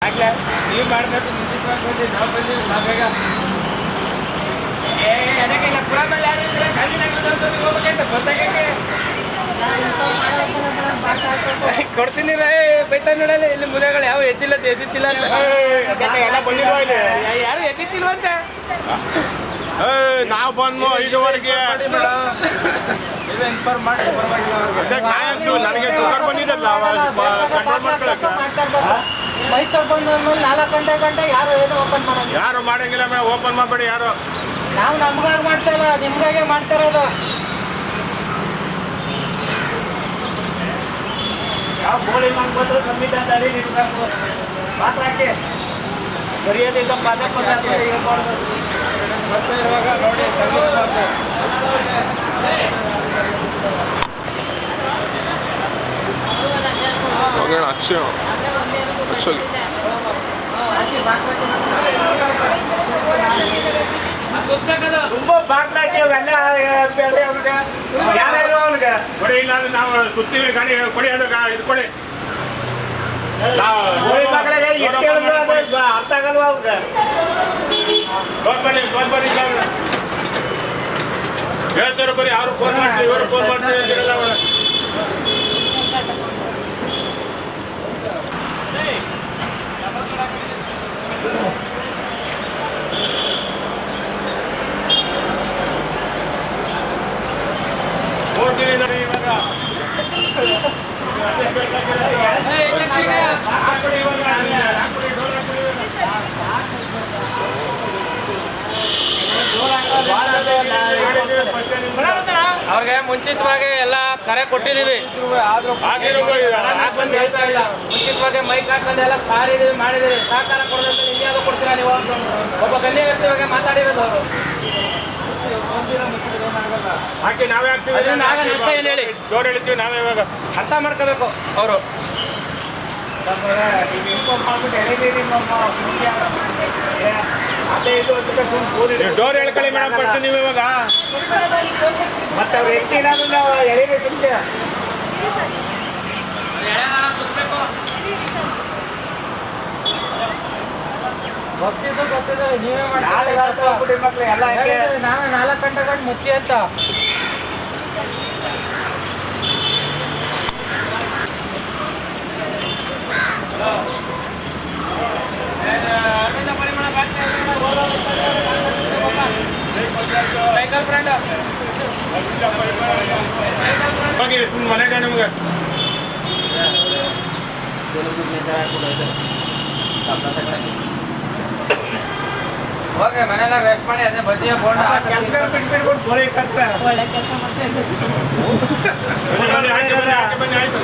ನೀವು ಮಾಡಬೇಕು ಬಂದು ನಾವು ಬಂದಿವಿ ನಾವು ಬೇಗ ಅದಕ್ಕೆಲ್ಲ ಪುರ ಮೇಲೆ ಯಾರು ಇದ್ರೆ ಹೋಗ್ಬೇಕಂತ ಗೊತ್ತಾಗಕ್ಕೆ ಕೊಡ್ತೀನಿ ಬೈತಾ ನೋಡಲ್ಲ ಇಲ್ಲಿ ಮುನೆಗಳು ಯಾವ ಎದ್ದಿಲ್ಲ ಎದ್ದಿತ್ತಿಲ್ಲ ಅಂತ ಯಾರು ಎದ್ದಿತ್ತಿಲ್ವ ಅಂತ ನಾವು ಬಂದು 5:15ಗೆ ಇನ್ಫಾರ್ಮ್ ಮಾಡಿ ನನಗೆ ಶುಗರ್ ಬಂದಿದ್ದಲ್ಲ ಕಂಟ್ರೋಲ್ ಮಾಡ್ಕೊಳಕ್ಕೆ ಮೈಸೂರು ಬಂದ್ಮೇಲೆ 4 ಗಂಟೆ ಯಾರು ಏನು ಓಪನ್ ಮಾಡಂಗಿಲ್ಲ. ಯಾರು ಮಾಡಂಗಿಲ್ಲ ಮೇಡಮ್, ಓಪನ್ ಮಾಡಬೇಡಿ ಯಾರು. ನಾವು ನಮ್ಗಾಗಿ ಮಾಡ್ತಾ ಇಲ್ಲ, ನಿಮ್ಗಾಗೆ ಮಾಡ್ತಾ ಇರೋದು. ಯಾವ ಗೋಳಿ ಮಾಡ್ಬೋದು ಸಂವಿಧಾನ ಮಾತಾಕೆ ಮರ್ಯಾದೆಯಿಂದ ಪದೇ ಪದೇ ಹೇಳ್ಬಾರ್ದು. ಬರ್ತಾ ಇರುವಾಗ ನೋಡಿ ಅಕ್ಷಯ ತುಂಬಾ ಬಾಟ್ಲಾಕಿ ಅವೆಲ್ಲ ಅವ್ನಿಗೆ ಯಾರು ಅವ್ನಿಗೆ ಕೊಡಿ, ಇಲ್ಲ ಅಂದ್ರೆ ನಾವು ಸುತ್ತೀವಿ ಗಾಡಿ ಕೊಡಿ, ಅದು ಇದು ಕೊಡಿ. ಅರ್ಥ ಆಗಲ್ವ ಅವ್ರಿಗೆ ಬನ್ನಿ ಹೇಳ್ತಾರೆ ಬರೀ ಅವ್ರು ಫೋನ್ ಮಾಡ್ತೀವಿ ಇವರು ಫೋನ್ ಮಾಡ್ತೀವಿ ಅಂತಿರಲ್ಲ ಅವಳ. ನೋಡ್ತೀನಿ ನಾನು ಇವಾಗ ಅವ್ರಿಗೆ ಮುಂಚಿತವಾಗಿ ಎಲ್ಲ ಕರೆ ಕೊಟ್ಟಿದ್ದೀವಿ. ಮುಂಚಿತವಾಗಿ ಮೈಕ್ ಹಾಕೊಂಡು ಎಲ್ಲ ಸಾರಿದೀವಿ ಮಾಡಿದೀವಿ. ಸಹಕಾರ ಕೊಡೋದಂತ ಇನ್ಯಾವುದೋ ಕೊಡ್ತೀರಾ ನೀವು? ಒಬ್ಬ ಗಣ್ಯ ವ್ಯಕ್ತಿಗಳಿಗೆ ಮಾತಾಡಿರೋದು ಅವರು. ಹಾಕಿ ನಾವೇ ಹಾಕ್ತೀವಿ, ನಷ್ಟ ಏನು ಹೇಳಿ ಜೋರು ಹೇಳ್ತೀವಿ ನಾವೇ. ಇವಾಗ ಅರ್ಥ ಮಾಡ್ಕೋಬೇಕು ಅವರು. ಡೋರ್ ಹೇಳ್ಕೊಳ್ಳಿ ಮೇಡಮ್ ಫಸ್ಟ್ ನೀವು ಇವಾಗ. ಮತ್ತೆ ಅವ್ರು ಎಷ್ಟು ಎಳೆಗೆ ಸುಮ್ಮನೆ ಗೊತ್ತಿದ್ದು ನೀವೇ ಮಾಡಿ ಮಕ್ಳು ಎಲ್ಲ ನಾವೇ 4 ಗಂಟೆ ಮುಚ್ಚಿ ಅಂತ. ಸೈಕಲ್ ಫ್ರೆಂಡ್ ಹೋಗಿ ಮನೆಗೆ ನಿಮ್ಗೆ ಓಕೆ ಮನೆಯಲ್ಲ ರೆಸ್ಟ್ ಮಾಡಿ ಅದೇ ಬಜ್ಜಿಯ ಬೋಂಡ ಕೆಲಸ ಬಿಟ್ಬಿಟ್ಬಿಟ್ಟು ಗೋಳಿ ಕಟ್ಟ ಒಳ್ಳೆ ಕೆಲಸ ಮಾಡ್ತಾ ಇದ್ದೀವಿ. ಬನ್ನಿ ಆಯ್ತು.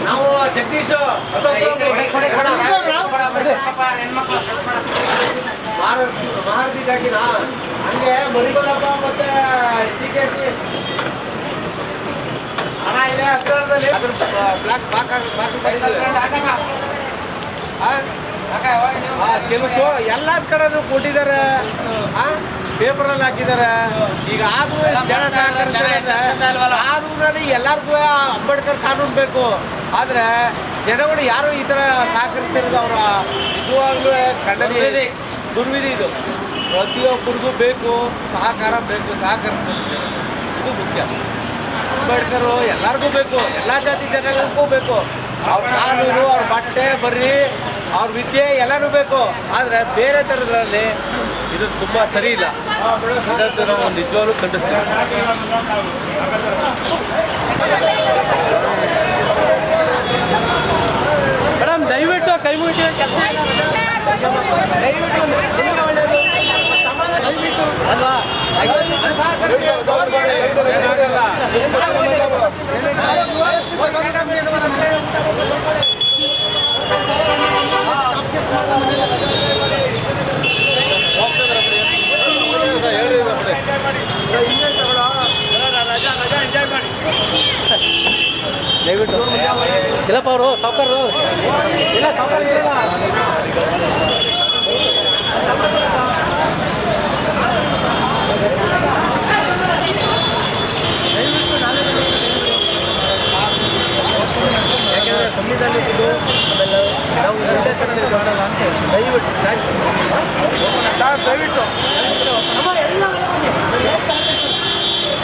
ನಾವು ಜಗದೀಶ್ ಮಹಾರಥಿ ಜಾಕಿನ ಹಂಗೆ ಮರಿಗೋಲಪ್ಪ ಮತ್ತೆ ಟಿಕೆಸಿ ಹಣ ಇಲ್ಲೇ ಹತ್ತಿರದಲ್ಲಿ ಅದ್ರ ಬ್ಲಾಕ್ ಕೆಲವು ಶೋ ಎಲ್ಲ ಕಡೆನೂ ಕೊಟ್ಟಿದ್ದಾರೆ, ಪೇಪರಲ್ಲಿ ಹಾಕಿದ್ದಾರೆ. ಈಗ ಆದ್ರೂ ಜನ ಸಹಕರಿಸ್ತಾರೆ. ಕಾನೂನಲ್ಲಿ ಎಲ್ಲರಿಗೂ ಅಂಬೇಡ್ಕರ್ ಕಾನೂನು ಬೇಕು, ಆದರೆ ಜನಗಳು ಯಾರು ಈ ಥರ ಸಹಕರಿಸ್ತಿರೋದು ಅವರ ನಿಜವಾಗ್ಲೂ ಖಂಡನೀಯ ದುರ್ವಿಧಿ. ಇದು ಪ್ರತಿಯೊಬ್ಬರಿಗೂ ಬೇಕು, ಸಹಕಾರ ಬೇಕು, ಸಹಕರಿಸ್ಬೇಕು. ಇದು ಮುಖ್ಯ. ಅಂಬೇಡ್ಕರು ಎಲ್ಲರಿಗೂ ಬೇಕು, ಎಲ್ಲ ಜಾತಿ ಜನಗಳಿಗೂ ಬೇಕು. ಅವ್ರ ಕಾನೂನು, ಅವ್ರ ಬಟ್ಟೆ ಬರ್ರಿ, ಅವ್ರ ವಿದ್ಯೆ ಎಲ್ಲನೂ ಬೇಕು. ಆದರೆ ಬೇರೆ ಥರದ್ರಲ್ಲಿ ಇದು ತುಂಬ ಸರಿ ಇಲ್ಲ. ಇದನ್ನು ನಾವು ನಿಜವಾಗ್ಲೂ ಖಂಡಿಸ್ತೀವಿ. ಮೇಡಮ್ ದಯವಿಟ್ಟು ಕೈ ಮುಗಿಸಿ ಕೆಲಸ ಅಲ್ವಾ? ದಯವಿಟ್ಟು ಇಲ್ಲಪ್ಪ ಅವರು ಸಾವುಕಾರರು ಇಲ್ಲ ಸಾವುಕಾರ